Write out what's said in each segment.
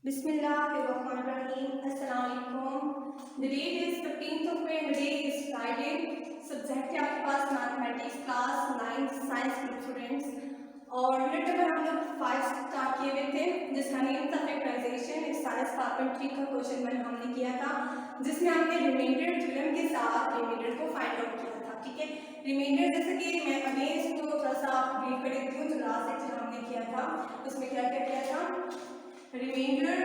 Bismillahirrahmanirrahim. Assalamualaikum. The date is 15th of May and the day is Friday. Subject है आपके पास mathematics class 9 science group students और unit number हम लोग 5 start किए हुए थे जिसका नेम था फैक्टराइजेशन। एक साइंस कार्पेंट्री का क्वेश्चन वन हमने किया था जिसमें हमने रिमाइंडर थ्योरम के साथ रिमाइंडर को फाइंड आउट किया था। ठीक है, रिमाइंडर जैसे कि मैं अगेन इसको थोड़ा सा रीड कर देती हूँ। जो लास्ट लेक्चर हमने किया था उसमें क्या क्या किया था, रिमाइंडर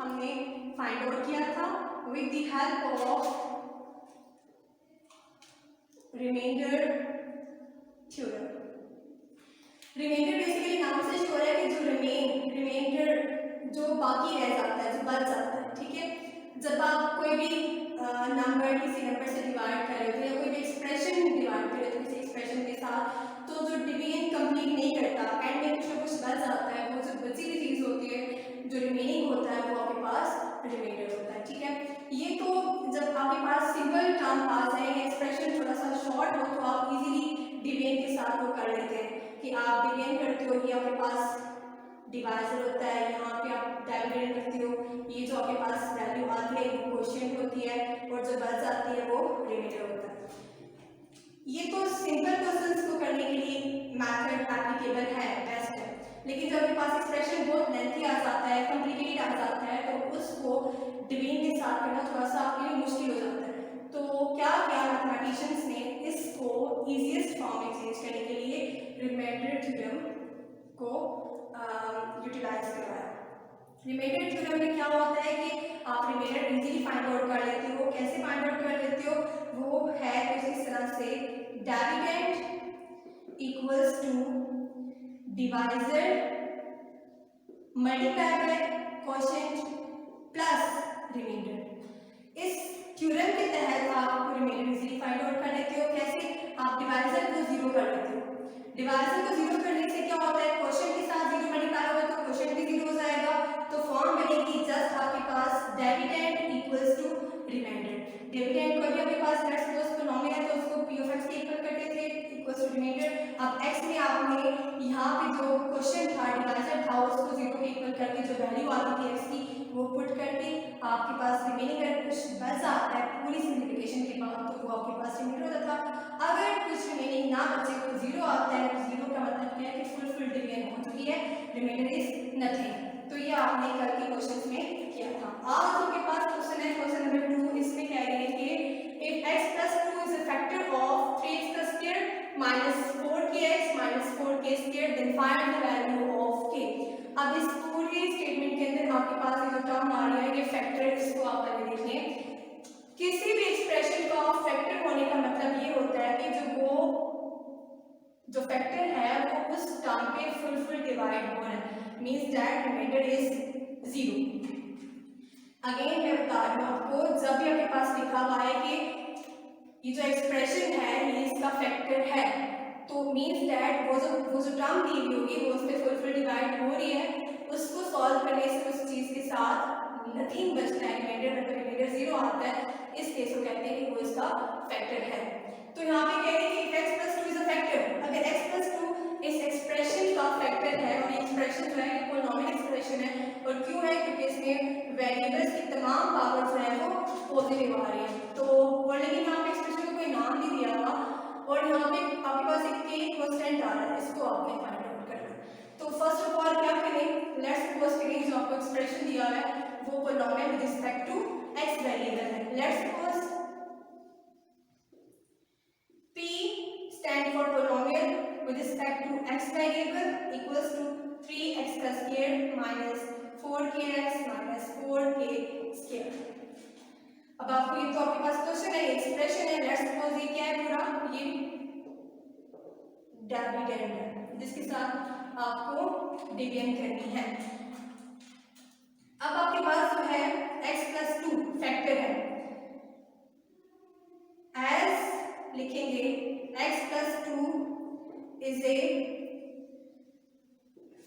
हमने फाइंड आउट किया था with the help of remainder theorem. Remainder basically नाम से शो है कि जो रिमाइंडर जो बाकी रह जाता है, जो बच जाता है। ठीक है, जब आप कोई भी नंबर किसी नंबर से डिवाइड कर रहे हो या कोई भी एक्सप्रेशन डिवाइड कर रहे हो किसी एक्सप्रेशन के साथ, तो जो डिवीजन कंप्लीट नहीं करता एंड में कुछ ना कुछ बच जाता है, वो जो बची हुई चीज़ होती है, जो रिमेनिंग होता है, वो आपके पास रिमाइंडर होता है। ठीक है, ये तो जब आपके पास सिंपल टर्म पास है, एक्सप्रेशन थोड़ा सा शॉर्ट हो तो आप इजीली डिवीजन के साथ वो कर लेते हैं कि आप डिवीजन करते हो, ये आपके पास डिवाइजर होता है, यहाँ पे आप डिवाइड करते हो, ये जो आपके पास वैल्यू आती है वो क्वोशिएंट होती है और जो बच जाती है वो रिमाइंडर होता है। ये तो सिंपल क्वेश्चंस को करने के लिए मेथड एप्लीकेबल है, बेस्ट है। लेकिन जब आपके पास एक्सप्रेशन बहुत लेंथी आ जाता है, कॉम्प्लिकेटेड आ जाता है, तो उसको डिवीजन के साथ करना थोड़ा सा आपके लिए मुश्किल हो जाता है। तो क्या किया मैथमेटिशियंस ने, इसको इजीएस्ट फॉर्म में चेंज करने के लिए रिमाइंडर थ्योरम को यूटिलाइज करवाया। रिमाइंडर थ्योरम में क्या होता है कि आप रिमाइंडर इजीली फाइंड आउट कर लेते हो। कैसे फाइंड आउट कर लेते हो, वो है कुछ इस तरह से, dividend equals to divisor multiply by quotient plus remainder. इस थ्योरम के तहत आप रिमाइंडर इजीली फाइंड आउट कर लेते हो। कैसे, आप डिवाइजर को जीरो कर लेते हो। डिवाइजर को जीरो करने से क्या होता है, क्वोशिएंट के साथ जीरो मल्टीप्लाई होगा तो क्वोशिएंट भी जीरो हो जाएगा, तो फॉर्म बनेगी जस्ट आपके पास dividend equals to remainder. Dividend को भी आपके पास लेट्स सपोज पोलिनोमियल है तो उसको p of x के इक्वल करते थे इक्वल्स टू रिमाइंडर। अब x में आपने यहाँ पे जो क्वेश्चन था, डिवाइजर था, उसको जीरो के इक्वल करके जो वैल्यू आती थी x की वो पुट करके आपके पास रिमेनिंग अगर कुछ बच आता है पूरी सिंप्लीफिकेशन के बाद तो वो आपके पास रिमाइंडर होता था। अगर कुछ रिमेनिंग ना बचे तो जीरो आता है। जीरो का मतलब क्या है कि फुल डिवीजन हो चुकी है, रिमाइंडर इज नथिंग। तो ये आपने कल के क्वेश्चन में किया था। आज आपके पास क्वेश्चन है क्वेश्चन नंबर 2। इसमें कह रहे हैं कि if x + 2 is a factor of 3x + square minus 4kx minus 4k square then find the value of k। अब इस पूरे स्टेटमेंट के अंदर आपके पास ये जो टर्म आ रही है ये फैक्टर, इसको आप पहले देख लें। किसी भी एक्सप्रेशन का फैक्टर होने का मतलब ये होता है कि जो फैक्टर है वो उस टर्म पे फुल डिवाइड हो रहा है, means that remainder is zero. Again मैं बता रही हूँ आपको, जब भी आपके पास लिखा हुआ है कि ये जो एक्सप्रेशन है ये इसका फैक्टर है, तो मींस दैट वो जो टर्म दी हुई होगी वो उस पर फुल डिवाइड हो रही है, उसको सॉल्व करने से उस चीज के साथ नथिंग बचता है, रिमाइंडर मतलब रिमाइंडर जीरो आता है, इस केस को कहते हैं कि वो इसका फैक्टर है। तो यहाँ पे कह रहे हैं कि x + 2 इज अ फैक्टर। अगर x + 2 इस एक्सप्रेशन का फैक्टर है और ये एक्सप्रेशन जो है ये पोलिनोमियल एक्सप्रेशन है, और क्यों है, क्योंकि इसमें वेरिएबल्स की तमाम पावर जो है वो पॉजिटिव आ रही है। तो और लेकिन यहाँ पे एक्सप्रेशन को कोई नाम नहीं दिया हुआ और यहाँ पे आपके पास एक k कांस्टेंट आ रहा है, इसको आपने फाइंड आउट करना है। तो फर्स्ट ऑफ ऑल क्या करें, लेट्स सपोज करें जो आपको एक्सप्रेशन दिया हुआ है वो polynomial with respect to x variable है। Let's suppose p stand for polynomial with respect to x variable equals to 3x plus square minus 4kx minus 4k square। अब आपको ये तो आपके पास क्वेश्चन है, एक्सप्रेशन है, लेट्स सपोज ये क्या है, पूरा ये डिविडेंड है जिसके साथ आपको डिवीजन करनी है। अब आपके पास जो है x + 2 फैक्टर है, एज लिखेंगे x + 2 is a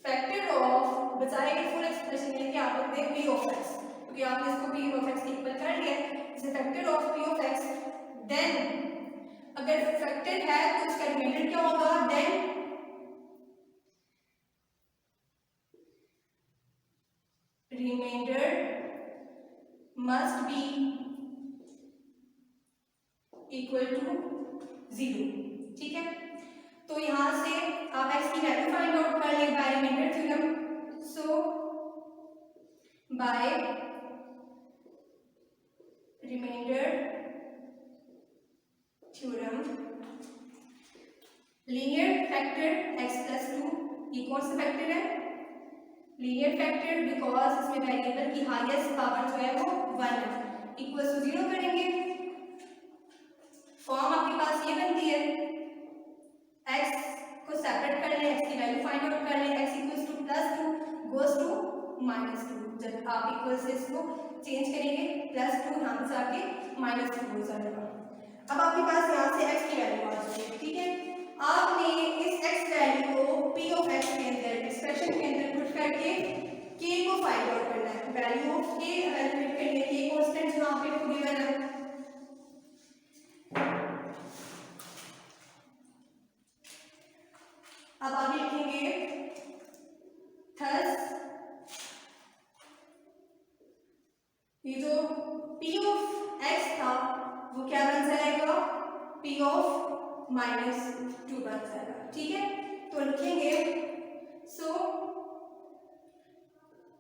factor of, बचाएंगे फुल एक्सप्रेशन है कि आप लिखते हैं p of x, क्योंकि आपने इसको p of x इक्वल कर लिया है, is a factor of p of x। Then अगर फैक्टर है तो इसका रिमाइंडर क्या होगा, then remain remainder must be equal to 0। ठीक है, तो यहां से आप x की वैल्यू फाइंड आउट कर लें by remainder theorem. So by remainder theorem linear factor x plus 2, ये कौन सा फैक्टर है? लीनियर फैक्टर, बिकॉज इसमें वेरिएबल की हाईएस्ट पावर जो है वो 1 है, इक्वल टू 0 करेंगे। फॉर्म आपके पास ये बनती है, x को सेपरेट कर लें, x की वैल्यू फाइंड आउट कर लें, x equals to plus 2 goes to minus 2। जब आप इक्वल से इसको चेंज करेंगे प्लस 2 यहाँ से आके माइनस 2 हो जाएगा। अब आपके पास यहाँ से x की वैल्यू आ जाएगी। ठीक है, आपने इस x वैल्यू को p ऑफ x के अंदर एक्सप्रेशन के अंदर पुट करके k को फाइंड आउट करना है। वैल्यू ऑफ k एवेलुएट करनी है, k कांस्टेंट जो यहाँ पे गिवन है। अब आप लिखेंगे थस ये जो p ऑफ x था वो क्या बन जाएगा? p ऑफ माइनस 2 बन जाएगा। ठीक है, तो लिखेंगे so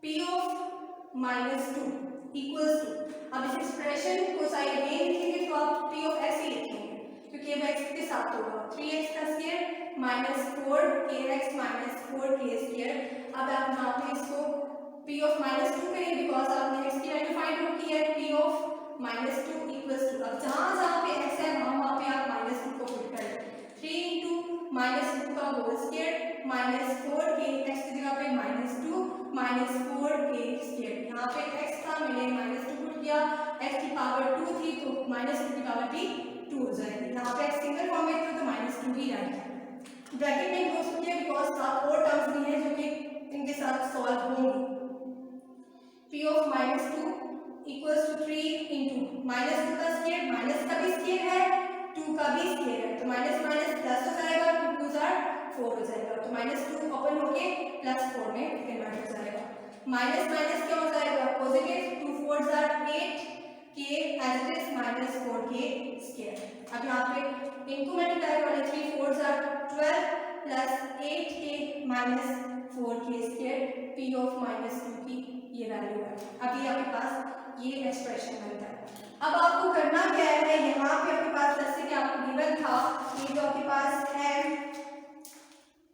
p of minus 2 equals to, अब इस एक्सप्रेशन को साइड में लिखेंगे तो आप p ऑफ x ही लिखेंगे क्योंकि वो x के साथ होगा। 3x का square minus 4kx minus 4k square. अब आप यहाँ पे इसको p ऑफ माइनस 2 करें बिकॉज आपने x की वैल्यू फाइंड आउट की है। p of minus 2 equals to, अब जहाँ जहाँ पे x है वहाँ पे आप माइनस 2 को पुट कर लें। 3 इंटू माइनस 2 का whole square minus 4k, x की जगह पे माइनस 2 माइनस 4k स्क्वायर। यहाँ पे x था, मैंने माइनस 2 पुट किया, x की पावर 2 थी तो माइनस 2 की पावर भी 2 हो जाएगी। यहाँ पे x सिंगल फॉर्म में था तो माइनस 2 ही रहेगा। ब्रैकेट में क्लोज किया बिकॉज साथ और टर्म्स भी हैं जो कि इनके साथ सॉल्व होंगी। p of minus 2 equals to 3 into minus 2 का स्क्वायर, माइनस का भी स्क्वायर है 2 का भी स्क्वायर है तो माइनस माइनस प्लस हो जाएगा, 2 2 4 हो जाएगा तो माइनस 2 ओपन होके प्लस 4 में कन्वर्ट हो जाएगा। माइनस माइनस क्या हो जाएगा? Positive, 2 4 8 k as it is minus 4k square. अब यहाँ पे इनको मल्टीप्लाई करें, 3 4 12 plus 8k minus 4k square, p of minus 2 की ये वैल्यू है। अब ये आपके पास ये एक्सप्रेशन बनता है। अब आपको करना क्या है, यहाँ पे आपके पास जैसे कि आपको गिवन था ये जो आपके पास है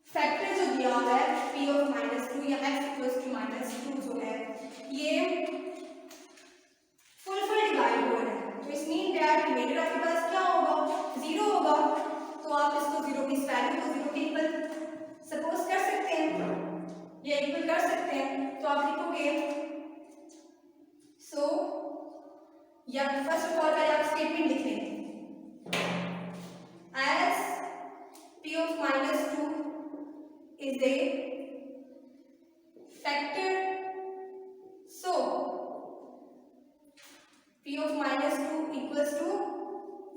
फैक्टर जो दिया हुआ है p ऑफ माइनस 2 या x इक्वल्स टू माइनस 2 जो है ये फुल डिवाइड हो रहा है तो इस मीन दैट रिमाइंडर आपके पास क्या होगा? 0 होगा। तो आप इसको 0 की इस वैल्यू को 0 के इक्वल सपोज कर सकते हैं या इक्वल कर सकते हैं। तो आप लिखोगे सो या फर्स्ट ऑफ ऑल पहले आप स्टेटमेंट लिख लें as p of minus 2 is a factor, so p of minus 2 equals to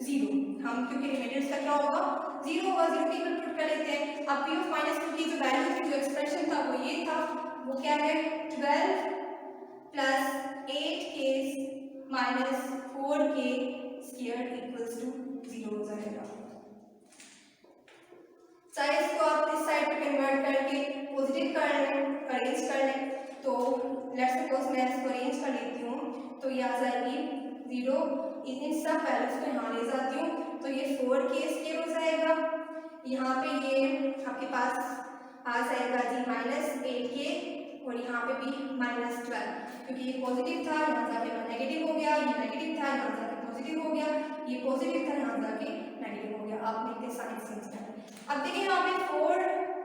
0। हम क्योंकि रिमाइंडर्स का क्या होगा? 0 होगा, 0 की इक्वल पुट कर लेते हैं। अब p of minus 2 की जो वैल्यू थी, जो एक्सप्रेशन था वो ये था, वो क्या है? 12 plus 8k minus 4k square equals to 0 हो जाएगा। चाहे इसको आप इस साइड पे कन्वर्ट करके पॉजिटिव कर लें, अरेंज कर लें, तो लेट्स सपोज मैं इसको अरेंज कर लेती हूँ तो ये आ जाएगी 0, इन सब वैल्यूज को यहाँ ले जाती हूँ तो ये 4k स्क्वायर हो जाएगा। यहाँ पे ये आपके पास आ जाएगा जी माइनस 8k और यहाँ पे भी माइनस 12 क्योंकि ये पॉजिटिव था, यहाँ जाके नेगेटिव हो गया, ये नेगेटिव था, यहाँ जाके पॉजिटिव हो गया, ये पॉजिटिव था, यहाँ जाके नेगेटिव हो गया। आप लिखते साइन चेंज करें। अब देखिए यहाँ पे 4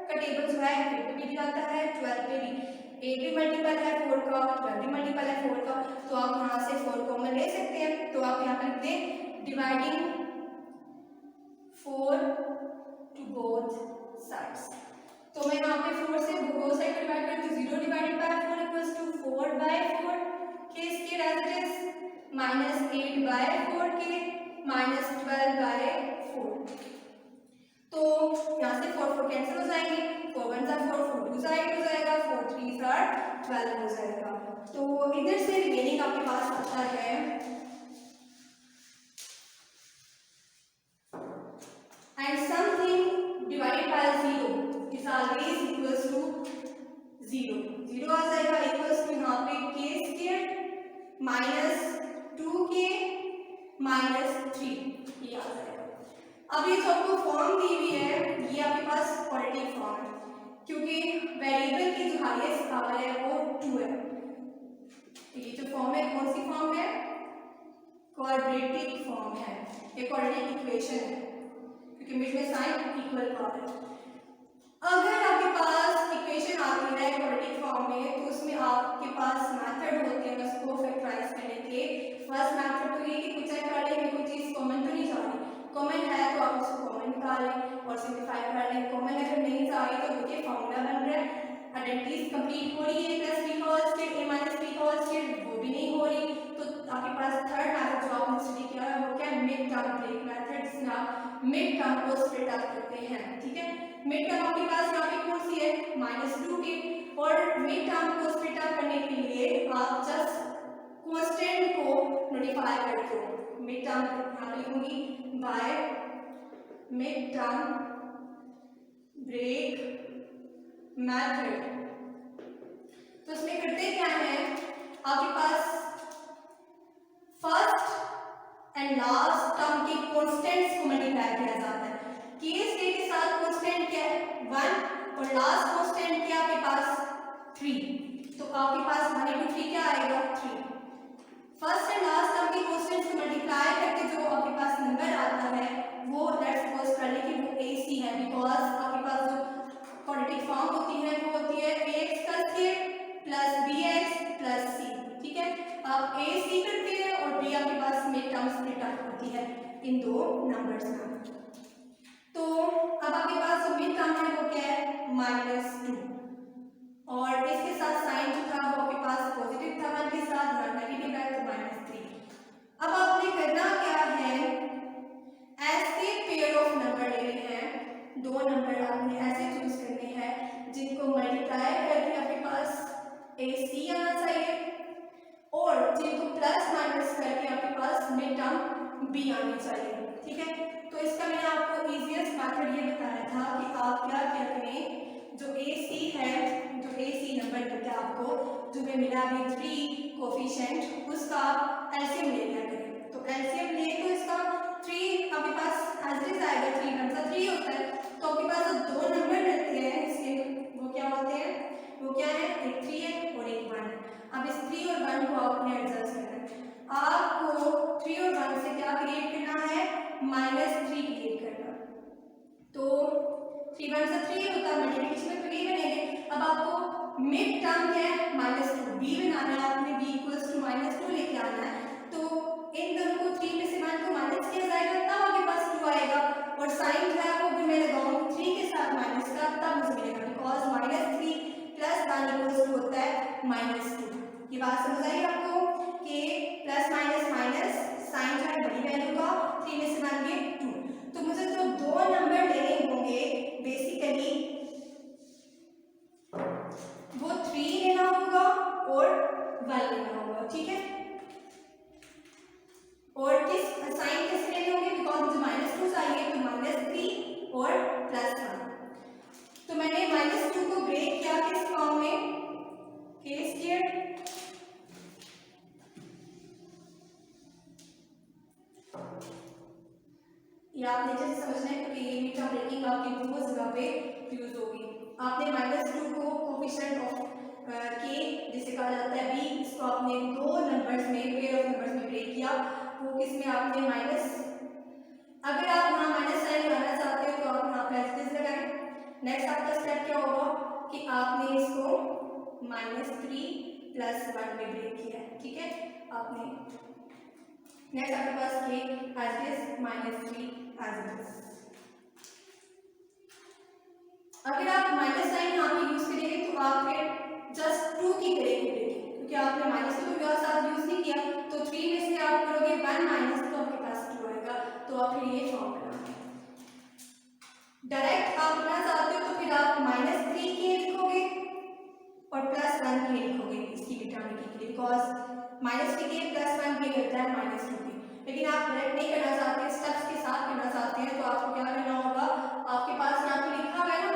का टेबल जो है 8 पे भी जाता है, 12 पे भी, 8 भी मल्टीपल है 4 का, 12 भी मल्टीपल है 4 का, तो आप यहाँ से 4 कॉमन ले सकते हैं। तो आप यहाँ पर लिखते हैं डिवाइडिंग 4 टू बोथ साइड्स। तो मैं यहाँ पे 4 से बोथ साइड डिवाइड करती हूँ, 0 divided by 4 equals to 4 by 4 k square as it is minus 8 by 4k minus 12 by 4। तो यहाँ से 4 4 कैंसिल हो जाएंगे, 4 1 4 4 2 8 हो जाएगा, 4 3 12 हो जाएगा। तो इधर से रिमेनिंग आपके पास आता है and something divided by 0 is always equals to 0. 0 आ जाएगा इक्वल्स टू यहाँ पे k square minus 2k minus 3 ये आ जाएगा। अब ये जो आपको फॉर्म दी हुई है ये आपके पास क्वाड्रेटिक फॉर्म है क्योंकि वेरिएबल की जो हाईएस्ट पावर है वो 2 है। ये जो फॉर्म है कौन सी फॉर्म है? क्वाड्रेटिक फॉर्म है, ये क्वाड्रेटिक इक्वेशन है क्योंकि बीच में साइन इक्वल पावर है। अगर आपके पास इक्वेशन आती है क्वाड्रेटिक फॉर्म में तो उसमें आपके पास मेथड होते हैं उसको फैक्टराइज करने के। फर्स्ट मेथड तो ये कि चेक कर लें कोई चीज़ कॉमन तो नहीं जा रही, कॉमन है तो आप उसको कॉमन निकालें और सिंप्लीफाई कर लें। कॉमन अगर नहीं जा रही तो देखिए फॉर्मूला बन रहा है, आइडेंटिटीज कंप्लीट हो रही है, प्लस बी का होल स्क्वायर ए माइनस बी का होल स्क्वायर वो भी नहीं हो रही। तो आपके पास थर्ड मेथड जो आपने स्टडी किया है वो क्या है? मिड टर्म ब्रेक मेथड, जिसमें आप मिड टर्म को स्प्लिट अप करते हैं। ठीक है, मिड टर्म आपके पास यहाँ पे कौन सी है? -2 की। और मिड टर्म को स्प्लिट अप करने के लिए आप जस्ट कांस्टेंट को नोटिफाई करते हो। मिड टर्म यहाँ पे लिखूंगी by mid term break method. तो इसमें करते क्या है, आपके पास फर्स्ट एंड लास्ट टर्म के कांस्टेंट्स को मल्टीप्लाई किया जाता है। केस के साथ कांस्टेंट क्या है? 1 और लास्ट कांस्टेंट क्या आपके पास? 3। तो आपके पास 1 into 3 क्या आएगा? 3। फर्स्ट एंड लास्ट टर्म के कांस्टेंट्स को मल्टीप्लाई करके जो आपके पास नंबर आता है वो लेट्स सपोज कर लें कि वो AC है, बिकॉज आपके पास जो क्वाड्रेटिक फॉर्म होती है वो होती है ax का square plus bx plus c। ठीक है, आप AC करते हैं और b आपके पास मिड टर्म स्प्लिट अप होती है इन दो नंबर्स में। तो अब आपके पास जो मिड टर्म है वो क्या है? -2 और इसके साथ साइन जो था वो आपके पास पॉजिटिव था 1 के साथ, यहाँ नेगेटिव है तो -3। अब आपने करना क्या है, ऐसे पेयर ऑफ नंबर लेने हैं, दो नंबर आपने ऐसे चूज करने हैं जिनको मल्टीप्लाई करके आपके पास AC आना चाहिए और जिनको प्लस माइनस करके आपके पास मिड टर्म B आनी चाहिए। ठीक है, तो इसका मैंने आपको इजीएस्ट मेथड ये बताया था कि आप क्या क्या करें, जो AC है, जो AC नंबर देता है आपको जो हमें मिला अभी 3 कोफिशिएंट, उसका आप एलसीएम ले लिया करें। तो एलसीएम ले तो इसका 3 आपके पास एज इट इज आएगा, 3 × 3 होता है। तो आपके पास जो दो नंबर रहते हैं इसके वो क्या होते हैं? वो क्या है? एक 3 है और एक 1 है। अब इस 3 और 1 को आपने एडजस्ट करना है। आपको 3 और 1 से क्या क्रिएट करना है? -3 क्रिएट करना। तो 3 1 से 3 होता है, मल्टीप्लिकेशन में तो ये बनेंगे। अब आपको मिड टर्म क्या है? -2 b बनाना है, आपने b = -2 लेके आना है। तो इन दोनों को 3 में से 1 को माइनस किया जाएगा तब आपके पास 2 आएगा और साइन जो है वो भी मैं लगाऊंगी 3 के साथ माइनस का, तब मुझे मिलेगा बिकॉज -3 + 1 = होता है -2। ये बात समझ आई आपको कि प्लस माइनस माइनस साइन जो है बड़ी वैल्यू का, 3 में से 1 गए 2। तो मुझे जो दो नंबर लेने होंगे बेसिकली वो 3 लेना होगा और 1 लेना होगा। ठीक है, और किस साइन किस लेने होंगे बिकॉज मुझे -2 चाहिए तो -3 और +1। तो मैंने -2 को ब्रेक किया किस फॉर्म में? k²। ये आपने जैसे समझना है क्योंकि ये मिड टर्म ब्रेकिंग आपकी बहुत जगह पे यूज होगी। आपने -2 को कोफिशिएंट ऑफ k जिसे कहा जाता है b, इसको आपने दो नंबर्स में, पेयर ऑफ नंबर्स में ब्रेक किया। वो किसमें? आपने माइनस, अगर आप यहाँ माइनस साइन लगाना चाहते हो तो आप यहाँ पे एस्टेस लगाएं। नेक्स्ट आपका स्टेप क्या होगा कि आपने इसको -3 + 1 में ब्रेक किया है। ठीक है, आपने नेक्स्ट आपके पास k as is -3 as is. अगर आप माइनस साइन यहाँ पे यूज करेंगे तो आप फिर जस्ट 2 की करेंगे क्योंकि आपने -2 के साथ यूज नहीं किया। तो 3 में से आप करोगे 1 माइनस तो आपके पास 2 आएगा। तो आप फिर ये फॉर्म बनाओगे। डायरेक्ट आप करना चाहते हो तो फिर आप -3 के लिखोगे और +1 के लिखोगे इसकी भी टर्म ट्रिग्नोमेट्री के लिए, बिकॉज माइनस टी के प्लस वन के मिलता है माइनस टू के। लेकिन आप डायरेक्ट नहीं करना चाहते, स्टेप्स के साथ करना चाहते हैं, तो आपको क्या करना होगा, आपके पास यहाँ पे लिखा हुआ है ना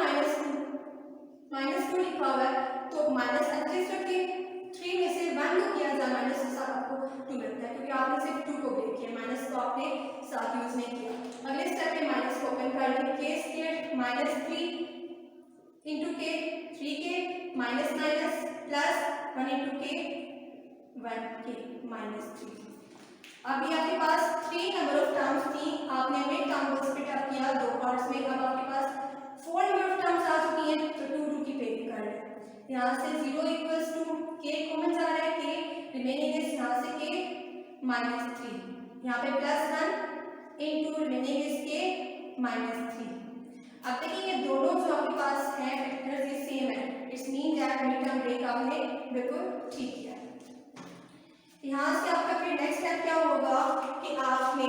माइनस टू लिखा हुआ है, तो माइनस एडजस्ट करके 3 में से 1 को किया जाए माइनस के साथ आपको 2 मिलता है, क्योंकि आपने सिर्फ 2 को ब्रेक किया, माइनस को आपने साथ यूज नहीं किया। अगले स्टेप में माइनस को ओपन कर लें, के स्क्वायर माइनस 3 इंटू के 3 माइनस माइनस प्लस 1 इंटू के 1 के माइनस 3। अभी आपके पास 3 नंबर ऑफ टर्म्स थी, आपने मिड टर्म को स्प्लिट अप किया 2 पार्ट्स में, अब आपके पास 4 नंबर ऑफ टर्म्स आ चुकी हैं, तो 2 2 की पेयरिंग कर लें। यहाँ से 0 इक्वल्स टू के कॉमन जा रहा है, के रिमेनिंग इज यहाँ से के माइनस 3, यहाँ पे प्लस 1 इंटू रिमेनिंग इज के माइनस 3। अब देखिए ये दोनों जो आपके पास हैं फैक्टर्स ये सेम है, it's mean that mid term break आपने बिल्कुल ठीक किया। यहाँ से आपका फिर नेक्स्ट स्टेप क्या होगा कि आपने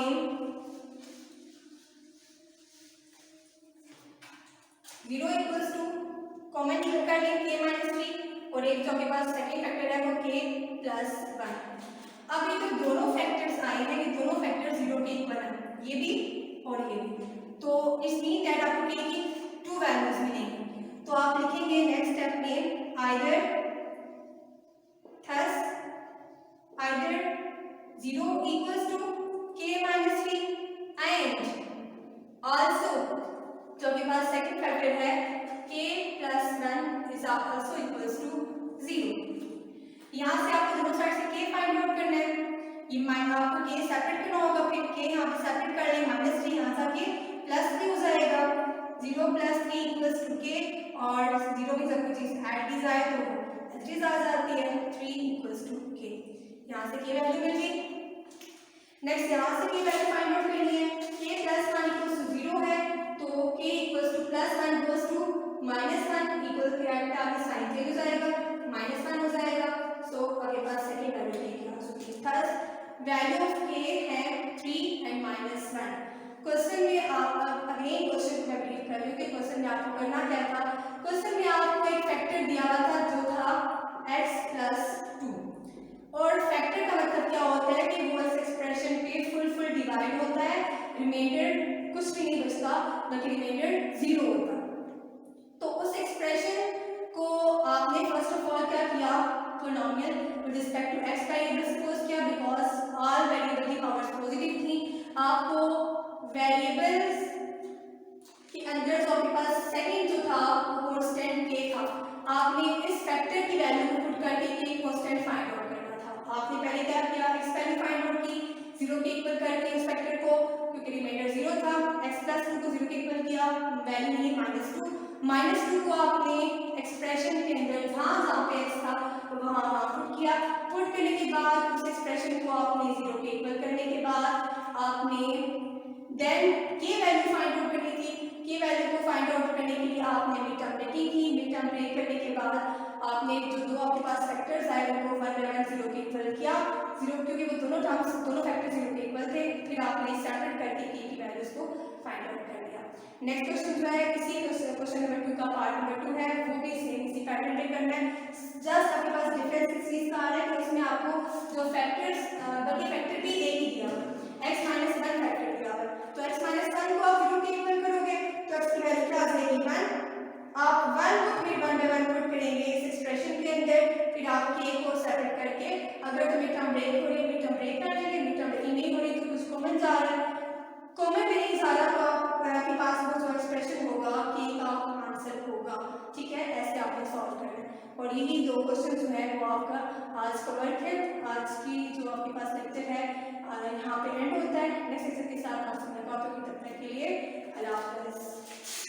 0 इक्वल्स टू कॉमन निकल कर लें के माइनस 3, और एक जो आपके पास सेकेंड फैक्टर है वो के प्लस 1। अब ये जो दोनों फैक्टर्स आए हैं, ये दोनों फैक्टर 0 के इक्वल हैं, ये भी और ये भी, तो इस मीन दैट आपको के की 2 वैल्यूज मिलेंगी। तो आप लिखेंगे नेक्स्ट स्टेप में either 0 equals to k minus 3 and also जो आपके पास सेकंड फैक्टर है k plus 1 is also equals to 0। यहाँ से आपको दोनों साइड से k फाइंड आउट करना है, ये आपको k सेपरेट करना होगा, फिर k यहाँ पे सेपरेट कर लें, माइनस 3 यहाँ से प्लस 3 हो जाएगा, 0 प्लस 3 इक्वल्स टू k, और 0 की जब कोई चीज ऐड की जाए तो चीज आ जाती है 3 इक्वल्स टू k। यहाँ से k वैल्यू मिल गई। नेक्स्ट यहाँ से k वैल्यू फाइंड आउट करनी है, k प्लस 1 इक्वल्स टू 0 है, तो k equals to plus 1 equals to minus 1 equals to add पे आगे साइन चेंज हो जाएगा, माइनस 1 हो जाएगा। सो आपके पास सेकंड वैल्यू k आ चुकी है। थर्ड वैल्यू ऑफ k है 3 एंड माइनस 1। क्वेश्चन में आप अगेन क्वेश्चन को मैं ब्रीफ कर रही हूँ कि क्वेश्चन में आपको करना क्या था। क्वेश्चन में आपको एक फैक्टर दिया हुआ था जो था x प्लस 2, और फैक्टर का मतलब क्या होता है कि वो इस एक्सप्रेशन पे फुल डिवाइड होता है, रिमाइंडर कुछ भी नहीं बचता, बल्कि रिमाइंडर 0 होता है। तो उस एक्सप्रेशन को आपने फर्स्ट ऑफ ऑल क्या किया, polynomial with respect to x variable suppose किया, बिकॉज ऑल वेरिएबल की पावर्स पॉजिटिव थी। आपको वेरिएबल्स के अंदर जो आपके पास सेकंड जो था वो कांस्टेंट k था, आपने इस फैक्टर की वैल्यू को पुट करके k कांस्टेंट फाइंड आउट करना था। आपने पहले क्या किया, x वैल्यू फाइंड आउट की 0 के इक्वल करके इस फैक्टर को, क्योंकि रिमाइंडर 0 था, x प्लस 2 को 0 के इक्वल किया, वैल्यू नहीं माइनस 2 को आपने एक्सप्रेशन के अंदर जहाँ पे x था वहाँ पुट किया। पुट करने के बाद उस एक्सप्रेशन को आपने 0 के इक्वल करने के बाद आपने then k value find out करनी थी। k वैल्यू को फाइंड आउट करने के लिए आपने मिड टर्म ब्रेकिंग की, मिड टर्म ब्रेक करने के बाद आपने जो दो आपके पास फैक्टर्स आए उनको 1 बाय 1 0 के इक्वल किया, 0 क्योंकि वो दोनों फैक्टर 0 के इक्वल थे, फिर आपने सेपरेट करके k की वैल्यूज को फाइंड आउट कर लिया। नेक्स्ट क्वेश्चन जो है इसी क्वेश्चन नंबर 2 का पार्ट नंबर 2 है, वो भी सेम इसी पैटर्न पे करना है। जस्ट आपके पास डिफरेंस इस चीज का आ रहा है कि इसमें आपको जो फैक्टर्स बल्कि फैक्टर भी एक ही दिया हुआ है, x माइनस 1 फैक्टर दिया हुआ है, तो x माइनस 1 को आप 0 के इक्वल करोगे तो x की वैल्यू क्या आ जाएगी 1। आप 1 को फिर 1 बाय 1 पुट करेंगे इस एक्सप्रेशन के अंदर, फिर आप k को सेपरेट करके अगर तो मिड टर्म ब्रेक हो रही है मिड टर्म ब्रेक कर लेंगे, मिड टर्म ब्रेकिंग नहीं हो रही तो कुछ कॉमन जा रहा है, कॉमन में नहीं जा रहा तो आपके पास वो जो एक्सप्रेशन होगा k का आंसर होगा। ठीक है, ऐसे आपने सॉल्व करना है। और यही दो क्वेश्चन जो है वो आपका आज कवर थे। आज की जो आपके पास लेक्चर है यहाँ पे एंड होता है। नेक्स्ट लेक्चर के साथ आपसे मुलाकात होगी, तब तक के लिए अल्लाह हाफ़िज़।